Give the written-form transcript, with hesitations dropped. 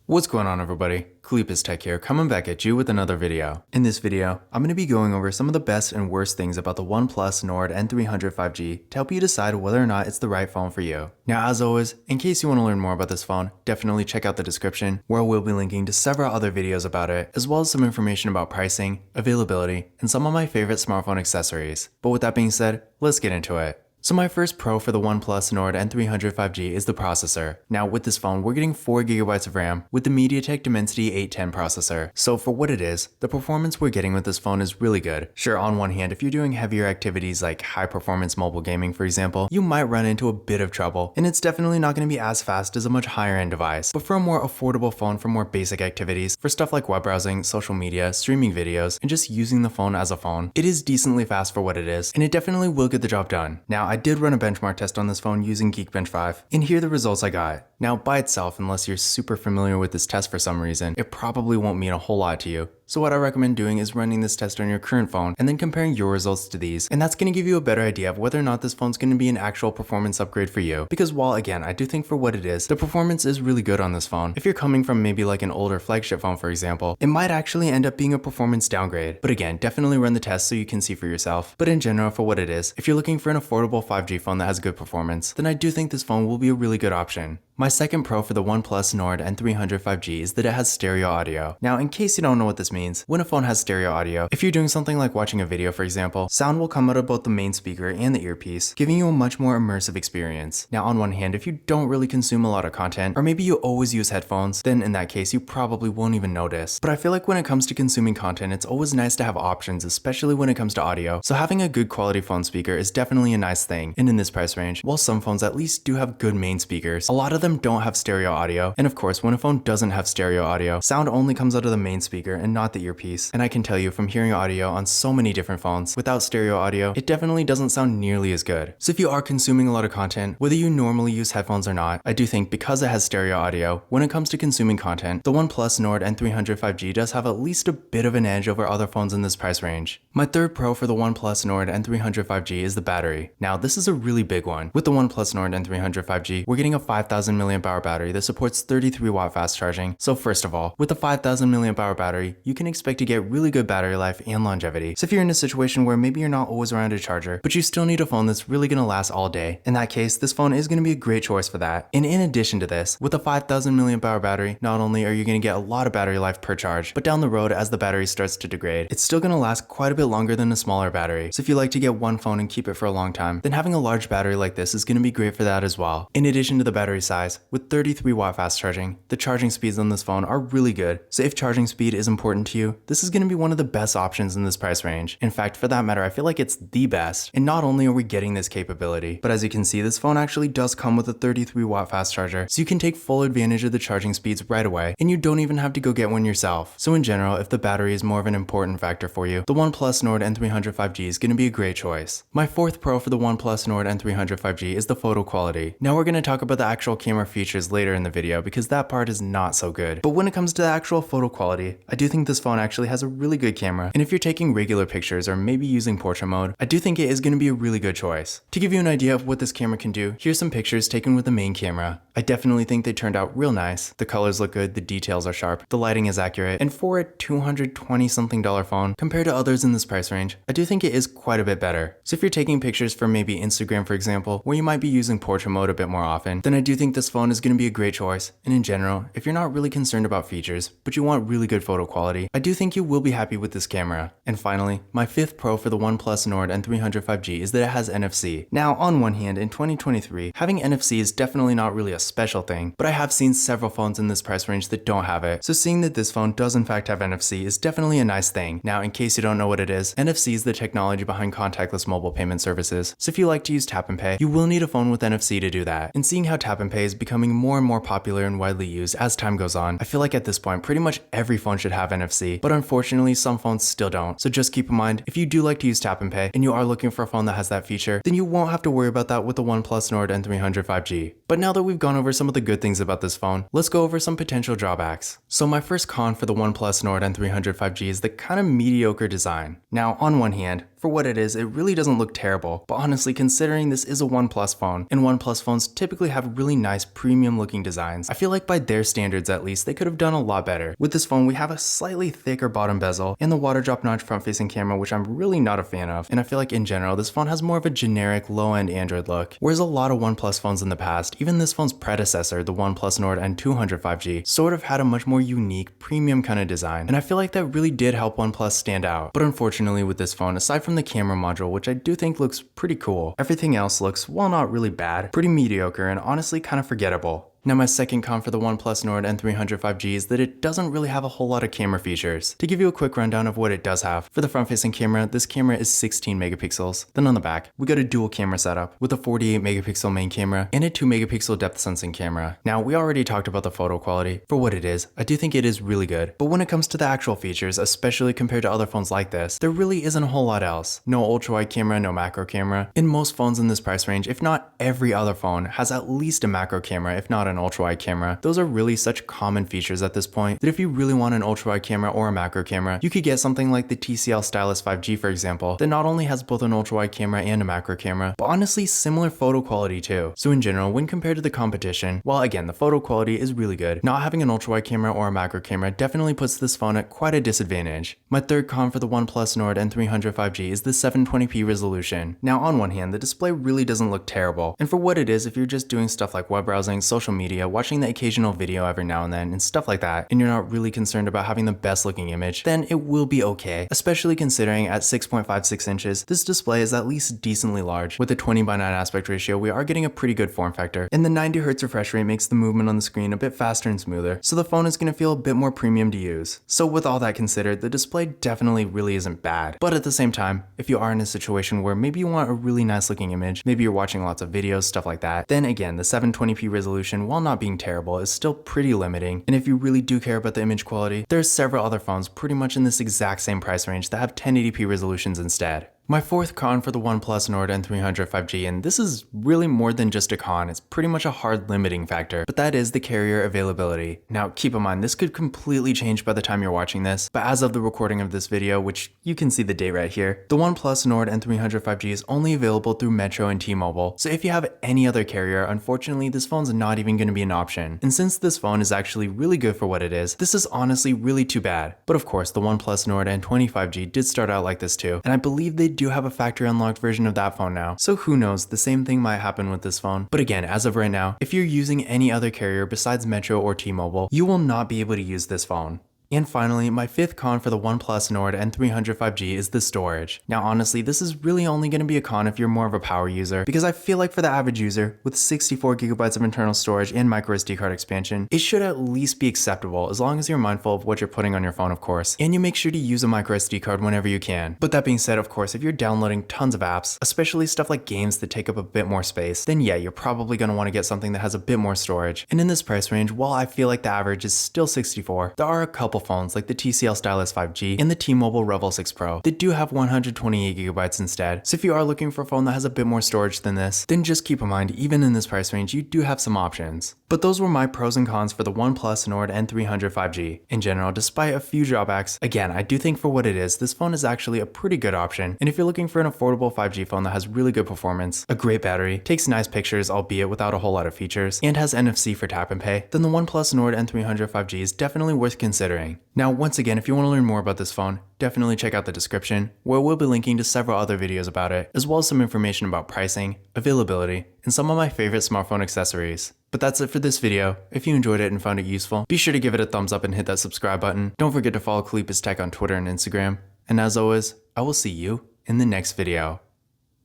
What's going on, everybody? Cleepus Tech here, coming back at you with another video. In this video, I'm going to be going over some of the best and worst things about the OnePlus Nord N300 5G to help you decide whether or not it's the right phone for you. Now, as always, in case you want to learn more about this phone, definitely check out the description, where we'll be linking to several other videos about it, as well as some information about pricing, availability, and some of my favorite smartphone accessories. But with that being said, let's get into it. So my first pro for the OnePlus Nord N300 5G is the processor. Now with this phone, we're getting 4GB of RAM with the MediaTek Dimensity 810 processor. So for what it is, the performance we're getting with this phone is really good. Sure, on one hand, if you're doing heavier activities like high performance mobile gaming, for example, you might run into a bit of trouble, and it's definitely not going to be as fast as a much higher end device. But for a more affordable phone for more basic activities, for stuff like web browsing, social media, streaming videos, and just using the phone as a phone, it is decently fast for what it is, and it definitely will get the job done. Now, I did run a benchmark test on this phone using Geekbench 5, and here are the results I got. Now, by itself, unless you're super familiar with this test for some reason, it probably won't mean a whole lot to you. So what I recommend doing is running this test on your current phone and then comparing your results to these, and that's going to give you a better idea of whether or not this phone's going to be an actual performance upgrade for you. Because while again, I do think for what it is, the performance is really good on this phone. If you're coming from maybe like an older flagship phone, for example, it might actually end up being a performance downgrade. But again, definitely run the test so you can see for yourself. But in general, for what it is, if you're looking for an affordable 5G phone that has good performance, then I do think this phone will be a really good option. My second pro for the OnePlus Nord N300 5G is that it has stereo audio. Now, in case you don't know what this means, when a phone has stereo audio, if you're doing something like watching a video, for example, sound will come out of both the main speaker and the earpiece, giving you a much more immersive experience. Now, on one hand, if you don't really consume a lot of content, or maybe you always use headphones, then in that case, you probably won't even notice. But I feel like when it comes to consuming content, it's always nice to have options, especially when it comes to audio. So having a good quality phone speaker is definitely a nice thing. And in this price range, while some phones at least do have good main speakers, a lot of them don't have stereo audio. And of course, when a phone doesn't have stereo audio, sound only comes out of the main speaker and not the earpiece. And I can tell you from hearing audio on so many different phones, without stereo audio, it definitely doesn't sound nearly as good. So if you are consuming a lot of content, whether you normally use headphones or not, I do think because it has stereo audio, when it comes to consuming content, the OnePlus Nord N300 5G does have at least a bit of an edge over other phones in this price range. My third pro for the OnePlus Nord N300 5G is the battery. Now, this is a really big one. With the OnePlus Nord N300 5G, we're getting a 5000 mAh battery that supports 33 watt fast charging. So first of all, with a 5000 mAh battery, you can expect to get really good battery life and longevity. So if you're in a situation where maybe you're not always around a charger, but you still need a phone that's really going to last all day, in that case, this phone is going to be a great choice for that. And in addition to this, with a 5000 mAh battery, not only are you going to get a lot of battery life per charge, but down the road as the battery starts to degrade, it's still going to last quite a bit longer than a smaller battery. So if you like to get one phone and keep it for a long time, then having a large battery like this is going to be great for that as well. In addition to the battery size, with 33 watt fast charging, the charging speeds on this phone are really good. So if charging speed is important to you, this is going to be one of the best options in this price range. In fact, for that matter, I feel like it's the best. And not only are we getting this capability, but as you can see, this phone actually does come with a 33 watt fast charger, so you can take full advantage of the charging speeds right away, and you don't even have to go get one yourself. So in general, if the battery is more of an important factor for you, the OnePlus Nord N300 5G is going to be a great choice. My fourth pro for the OnePlus Nord N300 5G is the photo quality. Now we're going to talk about the actual camera features later in the video because that part is not so good. But when it comes to the actual photo quality, I do think this phone actually has a really good camera, and if you're taking regular pictures or maybe using portrait mode, I do think it is going to be a really good choice. To give you an idea of what this camera can do, here's some pictures taken with the main camera. I definitely think they turned out real nice. The colors look good, the details are sharp, the lighting is accurate, and for a $220 something phone, compared to others in this price range, I do think it is quite a bit better. So if you're taking pictures for maybe Instagram, for example, where you might be using portrait mode a bit more often, then I do think this phone is going to be a great choice. And in general, if you're not really concerned about features, but you want really good photo quality, I do think you will be happy with this camera. And finally, my fifth pro for the OnePlus Nord N300 5G is that it has NFC. Now, on one hand, in 2023, having NFC is definitely not really a special thing, but I have seen several phones in this price range that don't have it. So seeing that this phone does in fact have NFC is definitely a nice thing. Now, in case you don't know what it is, NFC is the technology behind contactless mobile payment services. So if you like to use tap and pay, you will need a phone with NFC to do that. And seeing how tap and pay is becoming more and more popular and widely used as time goes on, I feel like at this point, pretty much every phone should have NFC, but unfortunately, some phones still don't. So just keep in mind, if you do like to use tap and pay and you are looking for a phone that has that feature, then you won't have to worry about that with the OnePlus Nord N300 5G. But now that we've gone over some of the good things about this phone, let's go over some potential drawbacks. So my first con for the OnePlus Nord N300 5G is the kind of mediocre design. Now, on one hand, For what it is, it really doesn't look terrible, but honestly, considering this is a OnePlus phone, and OnePlus phones typically have really nice premium looking designs, I feel like by their standards at least, they could have done a lot better. With this phone, we have a slightly thicker bottom bezel, and the water drop notch front facing camera, which I'm really not a fan of, and I feel like in general, this phone has more of a generic low-end Android look, whereas a lot of OnePlus phones in the past, even this phone's predecessor, the OnePlus Nord N300 5G, sort of had a much more unique, premium kind of design, and I feel like that really did help OnePlus stand out. But unfortunately with this phone, aside from the camera module, which I do think looks pretty cool, everything else looks, while not really bad, pretty mediocre and honestly kind of forgettable. Now my second con for the OnePlus Nord N300 5G is that it doesn't really have a whole lot of camera features. To give you a quick rundown of what it does have, for the front-facing camera, this camera is 16 megapixels. Then on the back, we got a dual camera setup with a 48 megapixel main camera and a 2 megapixel depth sensing camera. Now we already talked about the photo quality. For what it is, I do think it is really good. But when it comes to the actual features, especially compared to other phones like this, there really isn't a whole lot else. No ultra-wide camera, no macro camera. In most phones in this price range, if not every other phone, has at least a macro camera, if not an ultra-wide camera. Those are really such common features at this point that if you really want an ultra-wide camera or a macro camera, you could get something like the TCL Stylus 5G, for example, that not only has both an ultra-wide camera and a macro camera, but honestly similar photo quality too. So in general, when compared to the competition, while again the photo quality is really good, not having an ultra-wide camera or a macro camera definitely puts this phone at quite a disadvantage. My third con for the OnePlus Nord N300 5G is the 720p resolution. Now on one hand, the display really doesn't look terrible, and for what it is, if you're just doing stuff like web browsing, social media, watching the occasional video every now and then, and stuff like that, and you're not really concerned about having the best looking image, then it will be okay, especially considering at 6.56 inches, this display is at least decently large. With a 20:9 aspect ratio, we are getting a pretty good form factor, and the 90Hz refresh rate makes the movement on the screen a bit faster and smoother, so the phone is going to feel a bit more premium to use. So with all that considered, the display definitely really isn't bad, but at the same time, if you are in a situation where maybe you want a really nice looking image, maybe you're watching lots of videos, stuff like that, then again, the 720p resolution, while not being terrible, is still pretty limiting, and if you really do care about the image quality, there are several other phones pretty much in this exact same price range that have 1080p resolutions instead. My fourth con for the OnePlus Nord N300 5G, and this is really more than just a con, it's pretty much a hard limiting factor, but that is the carrier availability. Now keep in mind, this could completely change by the time you're watching this, but as of the recording of this video, which you can see the date right here, the OnePlus Nord N300 5G is only available through Metro and T-Mobile, so if you have any other carrier, unfortunately this phone's not even going to be an option. And since this phone is actually really good for what it is, this is honestly really too bad. But of course, the OnePlus Nord N20 5G did start out like this too, and I believe they do have a factory unlocked version of that phone now, so who knows, the same thing might happen with this phone. But again, as of right now, if you're using any other carrier besides Metro or T-Mobile, you will not be able to use this phone. And finally, my fifth con for the OnePlus Nord N300 5G is the storage. Now honestly, this is really only going to be a con if you're more of a power user, because I feel like for the average user, with 64GB of internal storage and microSD card expansion, it should at least be acceptable as long as you're mindful of what you're putting on your phone, of course, and you make sure to use a microSD card whenever you can. But that being said, of course, if you're downloading tons of apps, especially stuff like games that take up a bit more space, then yeah, you're probably going to want to get something that has a bit more storage. And in this price range, while I feel like the average is still 64, there are a couple phones like the TCL Stylus 5G and the T-Mobile Revel 6 Pro that do have 128GB instead. So if you are looking for a phone that has a bit more storage than this, then just keep in mind, even in this price range, you do have some options. But those were my pros and cons for the OnePlus Nord N300 5G. In general, despite a few drawbacks, again, I do think for what it is, this phone is actually a pretty good option. And if you're looking for an affordable 5G phone that has really good performance, a great battery, takes nice pictures albeit without a whole lot of features, and has NFC for tap and pay, then the OnePlus Nord N300 5G is definitely worth considering. Now, once again, if you want to learn more about this phone, definitely check out the description, where we'll be linking to several other videos about it, as well as some information about pricing, availability, and some of my favorite smartphone accessories. But that's it for this video. If you enjoyed it and found it useful, be sure to give it a thumbs up and hit that subscribe button. Don't forget to follow Kalipis Tech on Twitter and Instagram. And as always, I will see you in the next video.